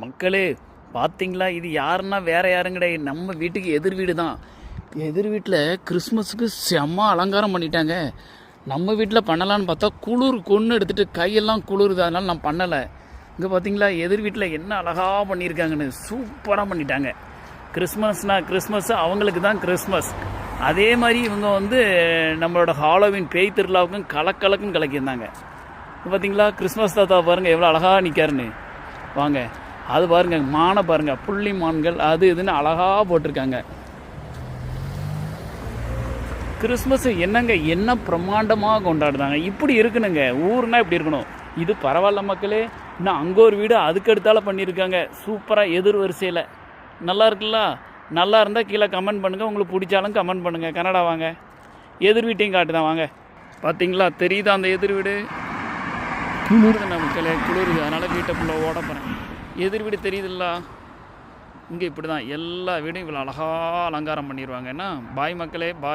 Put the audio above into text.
மக்களே பார்த்தீங்களா, இது யாருன்னா வேற யாரும் கிடையாது, நம்ம வீட்டுக்கு எதிர் வீடு தான். எதிர் வீட்டில் கிறிஸ்மஸுக்கு செம்ம அலங்காரம் பண்ணிட்டாங்க. நம்ம வீட்டில் பண்ணலான்னு பார்த்தா குளிர் கொன்று எடுத்துகிட்டு கையெல்லாம் குளிருது, அதனால் நான் பண்ணலை. இங்கே பார்த்தீங்களா எதிர் வீட்டில் என்ன அழகாக பண்ணியிருக்காங்கன்னு, சூப்பராக பண்ணிட்டாங்க. கிறிஸ்மஸ் அவங்களுக்கு தான் கிறிஸ்மஸ். அதே மாதிரி இவங்க நம்மளோட ஹாலோவின் பேய் திருவிழாவுக்கும் கலக்கலக்குன்னு கலக்கியிருந்தாங்க. பார்த்தீங்களா கிறிஸ்மஸ் தாத்தா பாருங்கள் எவ்வளோ அழகாக நிற்காருன்னு. வாங்க அது பாருங்கள், மானை பாருங்கள், புள்ளி மான்கள் அது இதுன்னு அழகாக போட்டிருக்காங்க. கிறிஸ்மஸ் என்னங்க என்ன பிரம்மாண்டமாக கொண்டாடுறாங்க. இப்படி இருக்கணுங்க, ஊர்னா இப்படி இருக்கணும். இது பரவாயில்ல மக்களே. இன்னும் அங்கே ஒரு வீடு அதுக்கு அடுத்தால பண்ணியிருக்காங்க சூப்பராக எதிர் வரிசையில். நல்லா இருக்குல்ல? நல்லா இருந்தால் கீழே கமெண்ட் பண்ணுங்கள், உங்களுக்கு பிடிச்சாலும் கமெண்ட் பண்ணுங்கள். கனடா வாங்க, எதிர் வீட்டையும் காட்டுதான் வாங்க. பார்த்தீங்களா தெரியுதா அந்த எதிர் வீடு? குளிருது மக்களே, குளிருது, அதனால் வீட்டை ஃபுல்லாக ஓட போகிறேன். எதிர் வீடு தெரியுதுல்ல? இங்கே இப்படி தான் எல்லா வீடும் இவ்வளோ அழகாக அலங்காரம் பண்ணிடுவாங்கன்னா. பாய் மக்களே, பாய்.